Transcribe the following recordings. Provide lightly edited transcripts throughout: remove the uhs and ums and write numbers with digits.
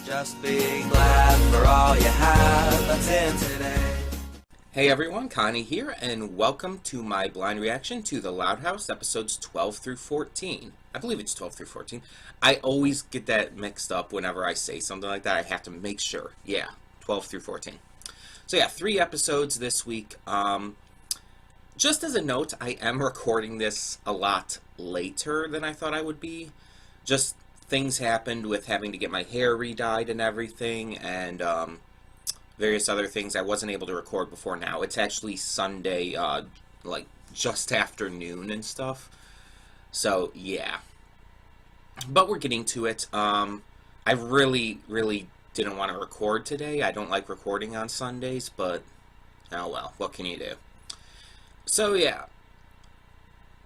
Just be glad for all you have that's in today. Hey everyone, Connie here, and welcome to my blind reaction to The Loud House, episodes 12 through 14. I believe it's 12 through 14. I always get that mixed up whenever I say something like that. I have to make sure. Yeah, 12 through 14. So yeah, 3 episodes this week. Just as a note, I am recording this a lot later than I thought I would be. Just things happened with having to get my hair re-dyed and everything, and various other things I wasn't able to record before now. It's actually Sunday, like, just after noon and stuff. So, yeah. But we're getting to it. I really didn't want to record today. I don't like recording on Sundays, but, oh well, what can you do? So, yeah.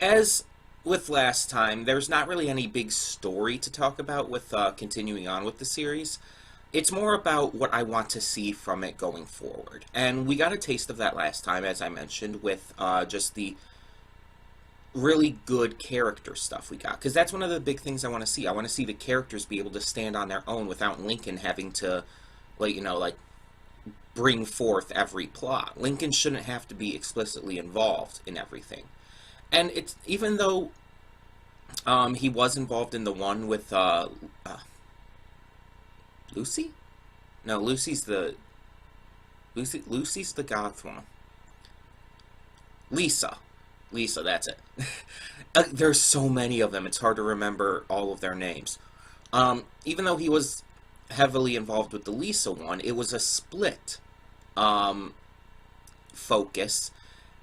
As with last time, there's not really any big story to talk about with continuing on with the series. It's more about what I want to see from it going forward. And we got a taste of that last time, as I mentioned, with just the really good character stuff we got. Because that's one of the big things I want to see. I want to see the characters be able to stand on their own without Lincoln having to, like, you know, like, bring forth every plot. Lincoln shouldn't have to be explicitly involved in everything. And it's, even though he was involved in the one with Lucy? No, Lucy's the goth one. Lisa, that's it. There's so many of them, it's hard to remember all of their names. Even though he was heavily involved with the Lisa one, it was a split focus,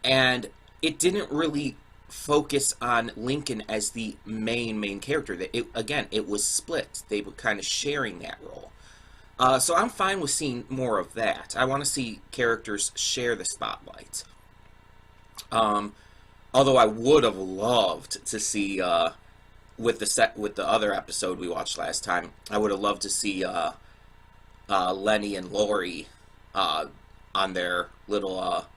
and it didn't really focus on Lincoln as the main character. It was split. They were kind of sharing that role. So I'm fine with seeing more of that. I want to see characters share the spotlight. Although I would have loved to see with the other episode we watched last time, I would have loved to see Lenny and Lori on their little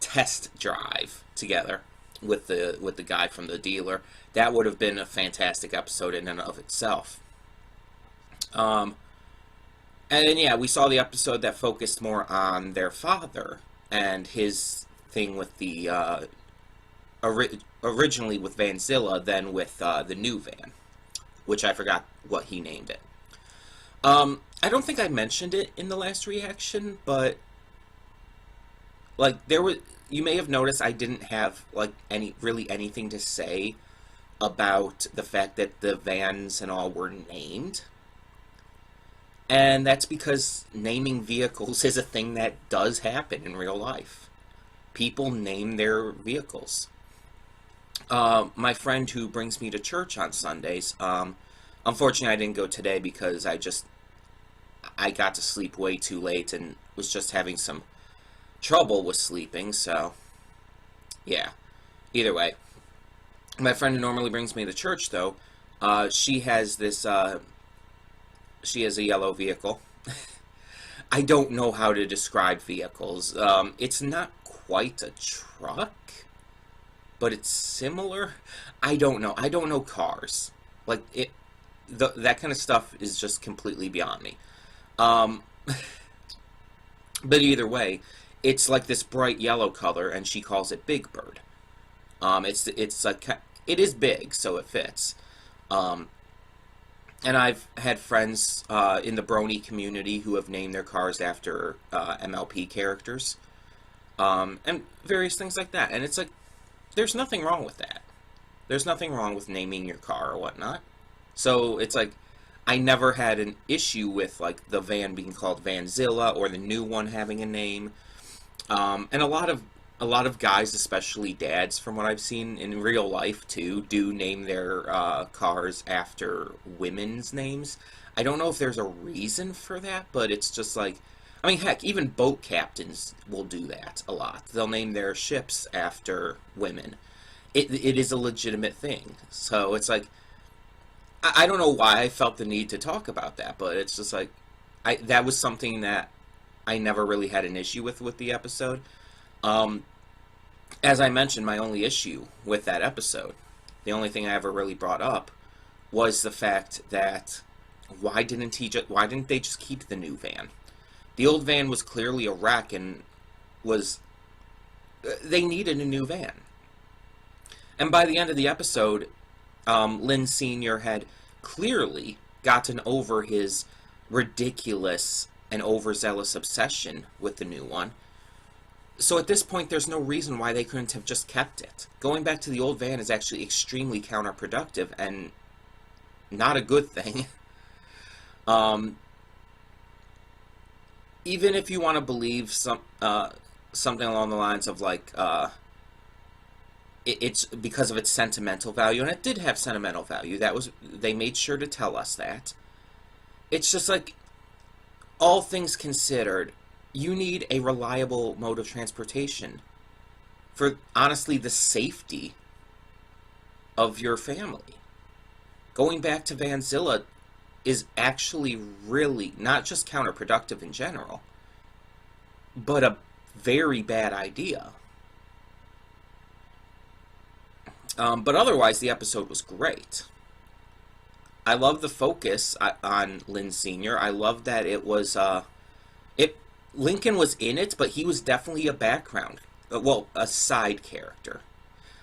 test drive together with the guy from the dealer. That would have been a fantastic episode in and of itself. And then, yeah, we saw the episode that focused more on their father and his thing with the, originally with Vanzilla, then with the new Van, which I forgot what he named it. I don't think I mentioned it in the last reaction, but, like, you may have noticed I didn't have, like, anything to say about the fact that the Vans and all were named. And that's because naming vehicles is a thing that does happen in real life. People name their vehicles. My friend who brings me to church on Sundays, unfortunately I didn't go today because I got to sleep way too late and was just having some trouble with sleeping, so, yeah. Either way. My friend who normally brings me to church, though, she has this, she has a yellow vehicle. I don't know how to describe vehicles. It's not quite a truck, but it's similar. I don't know. I don't know cars. Like, that kind of stuff is just completely beyond me. But either way, it's like this bright yellow color, and she calls it Big Bird. It's like, it is big, so it fits. And I've had friends in the Brony community who have named their cars after MLP characters, and various things like that. And it's like, there's nothing wrong with that. There's nothing wrong with naming your car or whatnot. So it's like, I never had an issue with, like, the van being called Vanzilla or the new one having a name. And a lot of guys, especially dads, from what I've seen in real life too, do name their cars after women's names. I don't know if there's a reason for that, but it's just like, I mean, heck, even boat captains will do that a lot. They'll name their ships after women. It is a legitimate thing. So it's like, I don't know why I felt the need to talk about that, but it's just like, that was something that I never really had an issue with the episode. As I mentioned, my only issue with that episode, the only thing I ever really brought up, was the fact that why didn't they just keep the new van? The old van was clearly a wreck and they needed a new van. And by the end of the episode, Lin Sr. had clearly gotten over his ridiculous and overzealous obsession with the new one. So at this point, there's no reason why they couldn't have just kept it. Going back to the old van is actually extremely counterproductive and not a good thing. Even if you want to believe something along the lines of like it's because of its sentimental value, and it did have sentimental value. They made sure to tell us that. It's just like, all things considered, you need a reliable mode of transportation for, honestly, the safety of your family. Going back to Vanzilla is actually really not just counterproductive in general, but a very bad idea. But otherwise, the episode was great. I love the focus on Lin Sr. I love that it was, Lincoln was in it, but he was definitely a background, a side character.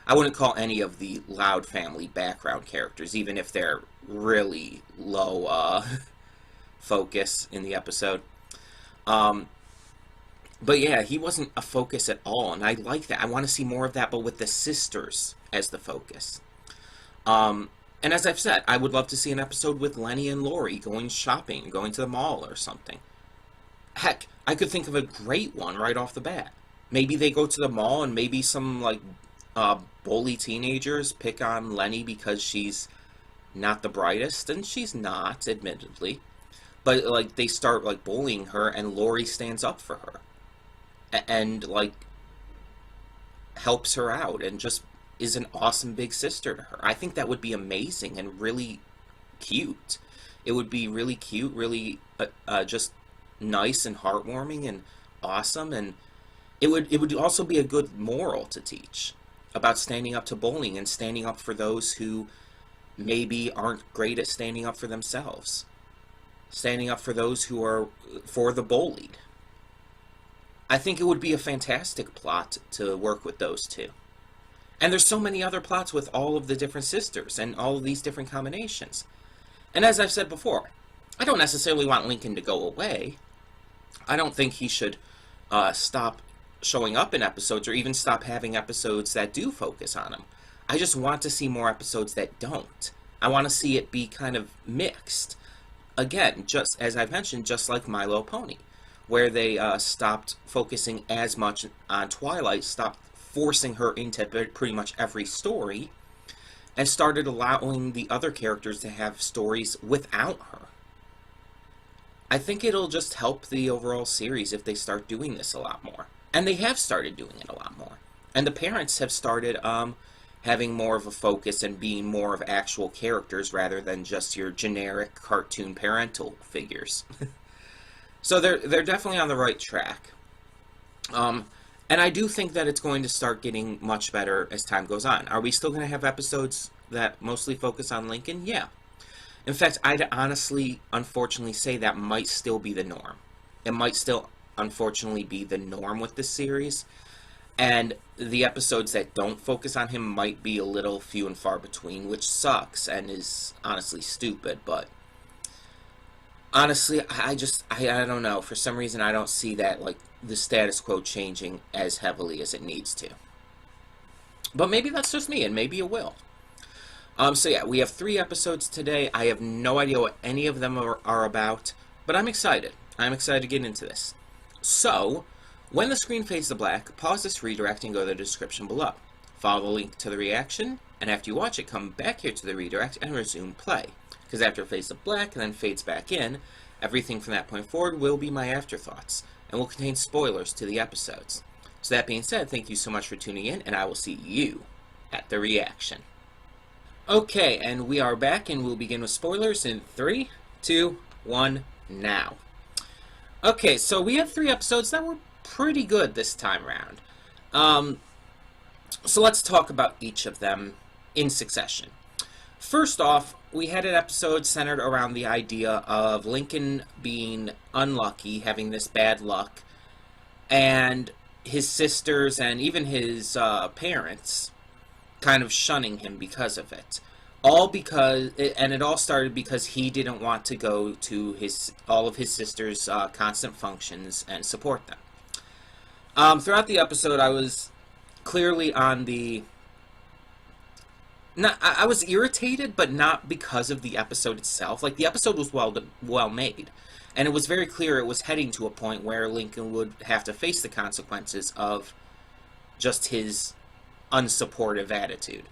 I wouldn't call any of the Loud family background characters, even if they're really low focus in the episode. But yeah, he wasn't a focus at all, and I like that. I want to see more of that, but with the sisters as the focus. And as I've said, I would love to see an episode with Lenny and Lori going shopping, going to the mall or something. Heck, I could think of a great one right off the bat. Maybe they go to the mall and maybe some, like, bully teenagers pick on Lenny because she's not the brightest, and she's not, admittedly. But, like, they start, like, bullying her, and Lori stands up for her. And, like, helps her out, and just is an awesome big sister to her. I think that would be amazing and really cute. It would be really cute, really just nice and heartwarming and awesome, and it would also be a good moral to teach about standing up to bullying and standing up for those who maybe aren't great at standing up for themselves. Standing up for those who are for the bullied. I think it would be a fantastic plot to work with those two. And there's so many other plots with all of the different sisters and all of these different combinations. And as I've said before, I don't necessarily want Lincoln to go away. I don't think he should stop showing up in episodes or even stop having episodes that do focus on him. I just want to see more episodes that don't. I want to see it be kind of mixed. Again, just as I've mentioned, just like My Little Pony, where they stopped focusing as much on Twilight, stopped forcing her into pretty much every story, and started allowing the other characters to have stories without her. I think it'll just help the overall series if they start doing this a lot more. And they have started doing it a lot more. And the parents have started having more of a focus and being more of actual characters rather than just your generic cartoon parental figures. So they're definitely on the right track. And I do think that it's going to start getting much better as time goes on. Are we still going to have episodes that mostly focus on Lincoln? Yeah. In fact, I'd honestly, unfortunately say that might still be the norm. It might still, unfortunately, be the norm with this series. And the episodes that don't focus on him might be a little few and far between, which sucks and is honestly stupid, but honestly, I don't know. For some reason, I don't see that, like, the status quo changing as heavily as it needs to. But maybe that's just me, and maybe it will. So yeah, we have 3 episodes today. I have no idea what any of them are about, but I'm excited. I'm excited to get into this. So, when the screen fades to black, pause this redirect and go to the description below. Follow the link to the reaction, and after you watch it, come back here to the redirect and resume play. Because after it fades to black and then fades back in, everything from that point forward will be my afterthoughts, and will contain spoilers to the episodes. So that being said, thank you so much for tuning in, and I will see you at the reaction. Okay, and we are back, and we'll begin with spoilers in 3, 2, 1, now. Okay, so we have 3 episodes that were pretty good this time around. So let's talk about each of them in succession. First off, we had an episode centered around the idea of Lincoln being unlucky, having this bad luck, and his sisters and even his parents kind of shunning him because of it. It all started because he didn't want to go to all of his sisters' constant functions and support them. Throughout the episode, I was clearly on the... I was irritated, but not because of the episode itself. Like, the episode was well made, and it was very clear it was heading to a point where Lincoln would have to face the consequences of just his unsupportive attitude.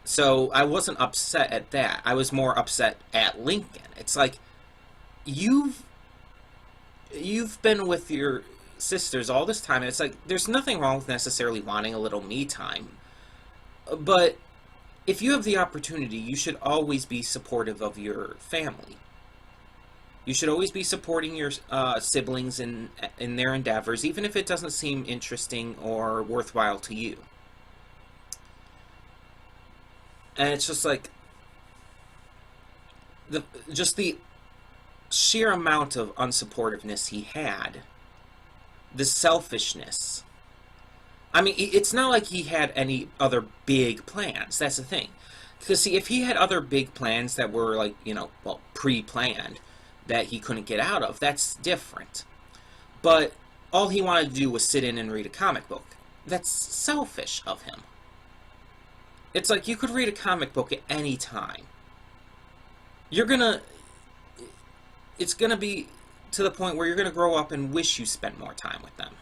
So I wasn't upset at that. I was more upset at Lincoln. It's like, you've been with your sisters all this time, and it's like, there's nothing wrong with necessarily wanting a little me time. But if you have the opportunity, you should always be supportive of your family. You should always be supporting your siblings in their endeavors, even if it doesn't seem interesting or worthwhile to you. And it's just like, the sheer amount of unsupportiveness he had, the selfishness. I mean, it's not like he had any other big plans. That's the thing. Because, see, if he had other big plans that were, like, pre-planned, that he couldn't get out of, that's different. But all he wanted to do was sit in and read a comic book. That's selfish of him. It's like, you could read a comic book at any time. It's gonna be to the point where you're gonna grow up and wish you spent more time with them.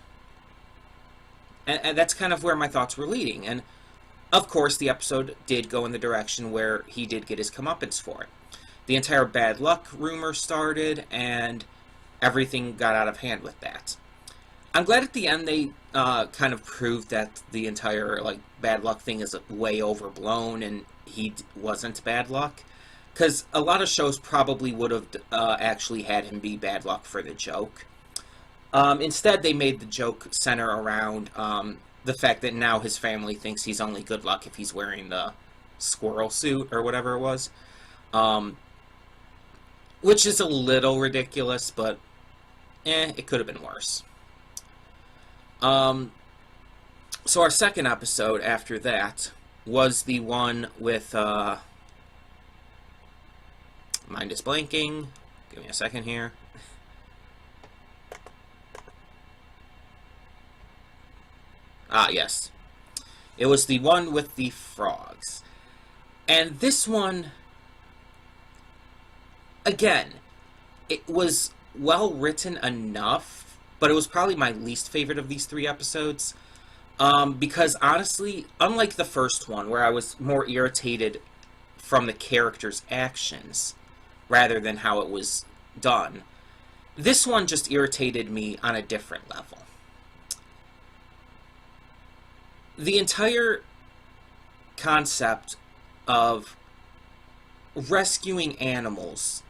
And that's kind of where my thoughts were leading. And, of course, the episode did go in the direction where he did get his comeuppance for it. The entire bad luck rumor started, and everything got out of hand with that. I'm glad at the end they kind of proved that the entire bad luck thing is way overblown, and he wasn't bad luck. Because a lot of shows probably would have actually had him be bad luck for the joke. Instead, they made the joke center around the fact that now his family thinks he's only good luck if he's wearing the squirrel suit or whatever it was. Which is a little ridiculous, but it could have been worse. So our second episode after that was the one with, mind is blanking. Give me a second here. Ah, yes. It was the one with the frogs. And this one, again, it was well written enough, but it was probably my least favorite of these three episodes. Because honestly, unlike the first one, where I was more irritated from the characters' actions rather than how it was done, this one just irritated me on a different level. The entire concept of rescuing animals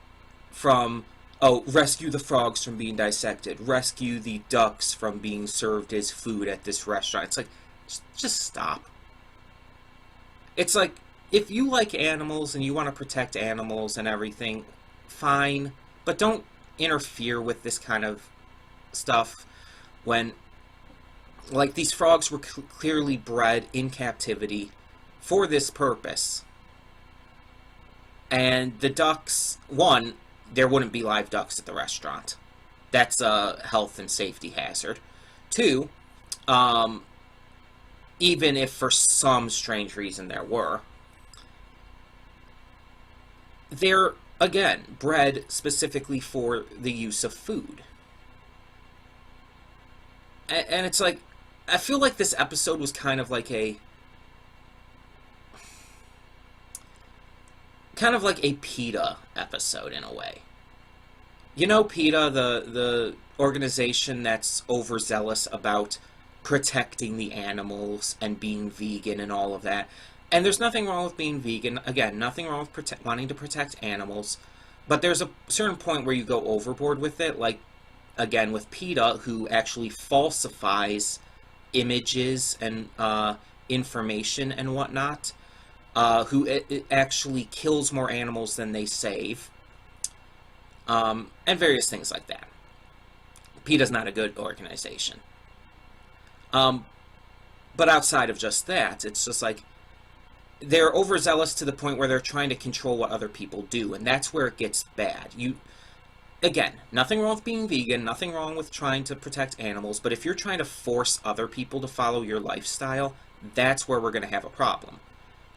from, rescue the frogs from being dissected, rescue the ducks from being served as food at this restaurant. It's like, just stop. It's like, if you like animals and you want to protect animals and everything, fine, but don't interfere with this kind of stuff when, these frogs were clearly bred in captivity for this purpose. And the ducks, one, there wouldn't be live ducks at the restaurant. That's a health and safety hazard. Two, even if for some strange reason there were, they're, again, bred specifically for the use of food. And it's like, I feel like this episode was kind of like a PETA episode in a way. You know, PETA, the organization that's overzealous about protecting the animals and being vegan and all of that. And there's nothing wrong with being vegan. Again, nothing wrong with wanting to protect animals. But there's a certain point where you go overboard with it, like, again, with PETA, who actually falsifies images and information and whatnot who it actually kills more animals than they save, and various things like that. PETA's not a good organization. But outside of just that, it's just like they're overzealous to the point where they're trying to control what other people do, and that's where it gets bad. Again, nothing wrong with being vegan, nothing wrong with trying to protect animals, but if you're trying to force other people to follow your lifestyle, that's where we're going to have a problem.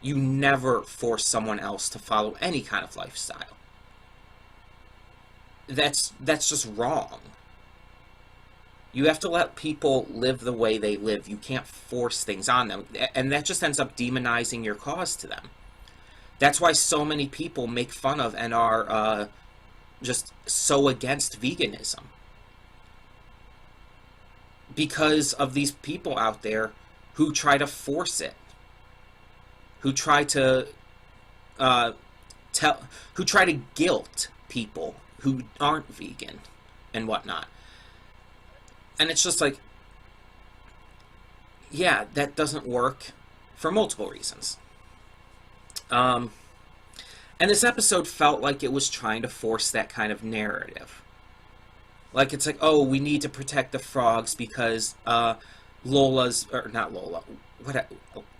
You never force someone else to follow any kind of lifestyle. That's just wrong. You have to let people live the way they live. You can't force things on them, and that just ends up demonizing your cause to them. That's why so many people make fun of and are just so against veganism. Because of these people out there who try to force it. Who try to guilt people who aren't vegan and whatnot. And it's just like, yeah, that doesn't work for multiple reasons. And this episode felt like it was trying to force that kind of narrative. Like, it's like, oh, we need to protect the frogs because Lola's, or not Lola,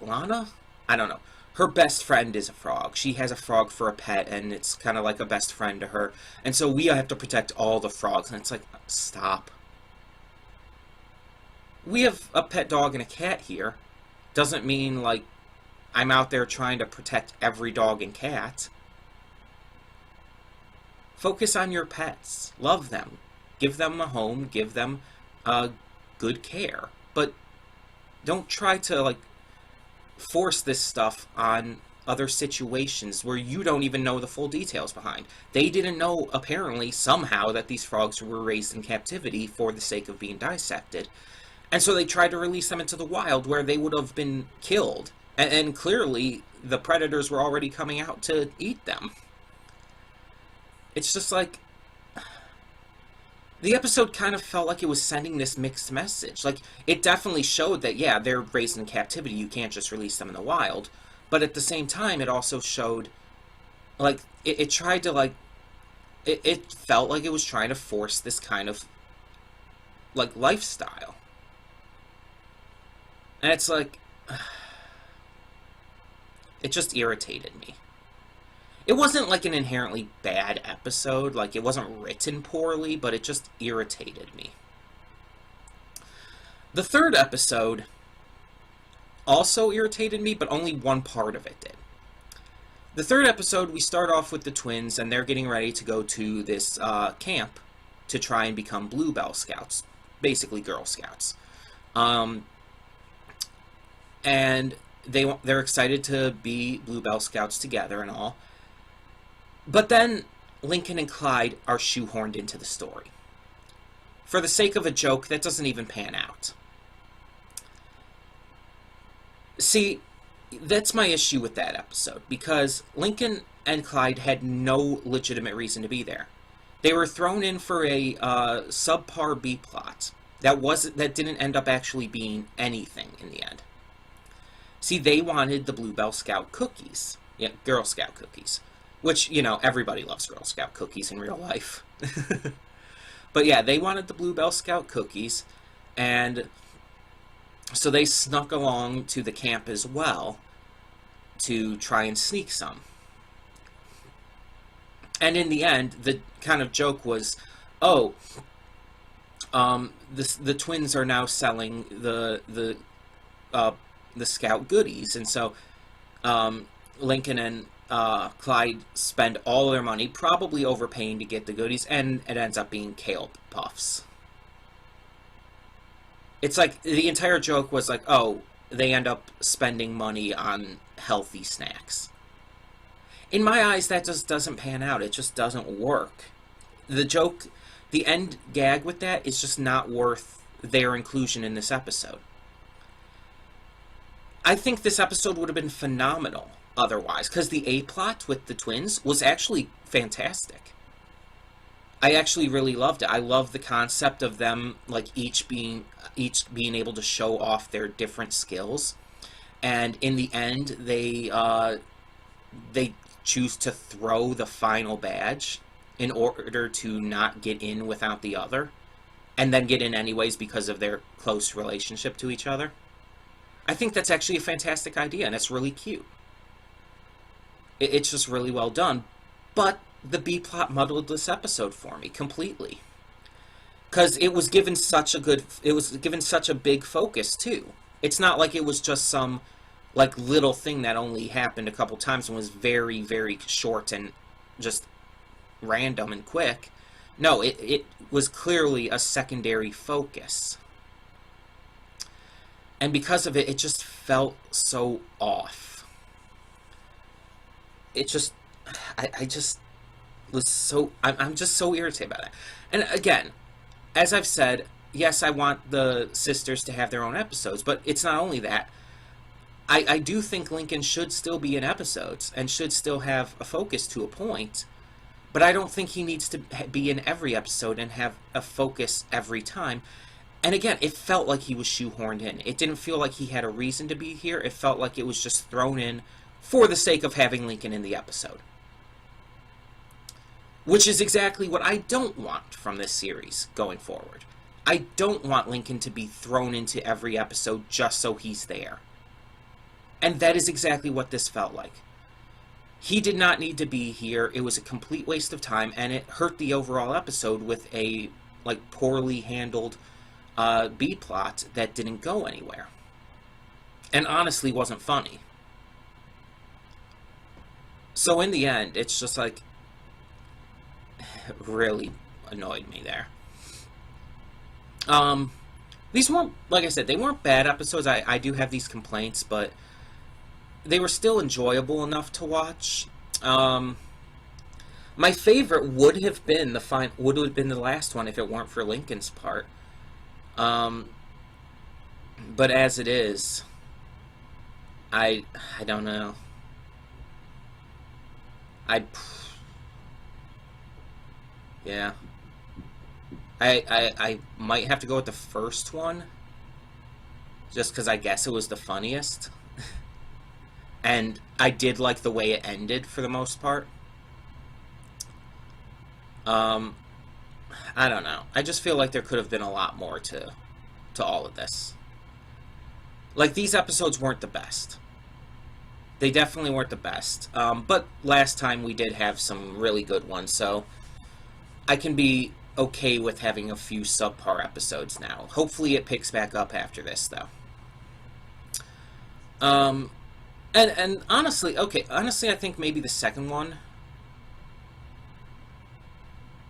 Lana? I don't know. Her best friend is a frog. She has a frog for a pet, and it's kind of like a best friend to her. And so we have to protect all the frogs. And it's like, stop. We have a pet dog and a cat here. Doesn't mean, like, I'm out there trying to protect every dog and cat. Focus on your pets. Love them. Give them a home. Give them good care. But don't try to, like, force this stuff on other situations where you don't even know the full details behind. They didn't know, apparently, somehow, that these frogs were raised in captivity for the sake of being dissected. And so they tried to release them into the wild where they would have been killed. And clearly, the predators were already coming out to eat them. It's just like, the episode kind of felt like it was sending this mixed message. Like, it definitely showed that, yeah, they're raised in captivity, you can't just release them in the wild. But at the same time, it also showed, like, it tried to, like, it felt like it was trying to force this kind of, like, lifestyle. And it's like, it just irritated me. It wasn't like an inherently bad episode, like it wasn't written poorly, but it just irritated me. The third episode also irritated me, but only one part of it did. The third episode, we start off with the twins, and they're getting ready to go to this camp to try and become Bluebell Scouts, basically Girl Scouts. And they're excited to be Bluebell Scouts together and all. But then Lincoln and Clyde are shoehorned into the story. For the sake of a joke, that doesn't even pan out. See, that's my issue with that episode, because Lincoln and Clyde had no legitimate reason to be there. They were thrown in for a subpar B plot that didn't end up actually being anything in the end. See, they wanted the Bluebell Scout cookies. Yeah, Girl Scout cookies. Which, you know, everybody loves Girl Scout cookies in real life. But yeah, they wanted the Bluebell Scout cookies, and so they snuck along to the camp as well to try and sneak some. And in the end, the kind of joke was, oh, the twins are now selling the Scout goodies, and so Lincoln and Clyde spend all their money, probably overpaying to get the goodies, and it ends up being kale puffs. It's like, the entire joke was like, oh, they end up spending money on healthy snacks. In my eyes, that just doesn't pan out. It just doesn't work. The joke, the end gag with that is just not worth their inclusion in this episode. I think this episode would have been phenomenal otherwise, because the A-plot with the twins was actually fantastic. I actually really loved it. I love the concept of them, like, each being able to show off their different skills. and in the end, they choose to throw the final badge in order to not get in without the other, and then get in anyways because of their close relationship to each other. I think that's actually a fantastic idea, and it's really cute. It's just really well done, but the B-plot muddled this episode for me completely. Because it was given such a big focus, too. It's not like it was just some, like, little thing that only happened a couple times and was very, very short and just random and quick. No, it was clearly a secondary focus. And because of it, it just felt so off. It just... I just was so... I'm just so irritated by that. And again, as I've said, yes, I want the sisters to have their own episodes, but it's not only that. I do think Lincoln should still be in episodes and should still have a focus to a point, but I don't think he needs to be in every episode and have a focus every time. And again, it felt like he was shoehorned in. It didn't feel like he had a reason to be here. It felt like it was just thrown in for the sake of having Lincoln in the episode. Which is exactly what I don't want from this series going forward. I don't want Lincoln to be thrown into every episode just so he's there. And that is exactly what this felt like. He did not need to be here. It was a complete waste of time, and it hurt the overall episode with a, like, poorly handled B-plot that didn't go anywhere. And honestly wasn't funny. So in the end, it's just like, really annoyed me there. These weren't, like I said, they weren't bad episodes. I do have these complaints, but they were still enjoyable enough to watch. My favorite would have been the last one if it weren't for Lincoln's part. But as it is, I don't know. Yeah. I might have to go with the first one, just because I guess it was the funniest. And I did like the way it ended for the most part. I don't know. I just feel like there could have been a lot more to all of this. Like, these episodes weren't the best. They definitely weren't the best. But last time we did have some really good ones, so I can be okay with having a few subpar episodes now. Hopefully it picks back up after this, though. And honestly, I think maybe the second one.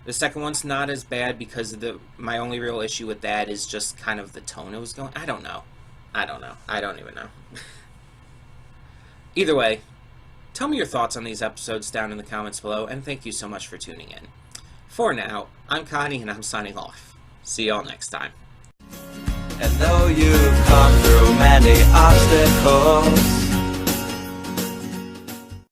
The second one's not as bad because my only real issue with that is just kind of the tone it was going. I don't know. I don't even know. Either way, tell me your thoughts on these episodes down in the comments below, and thank you so much for tuning in. For now, I'm Connie, and I'm signing off. See y'all next time. And though you've come through many obstacles,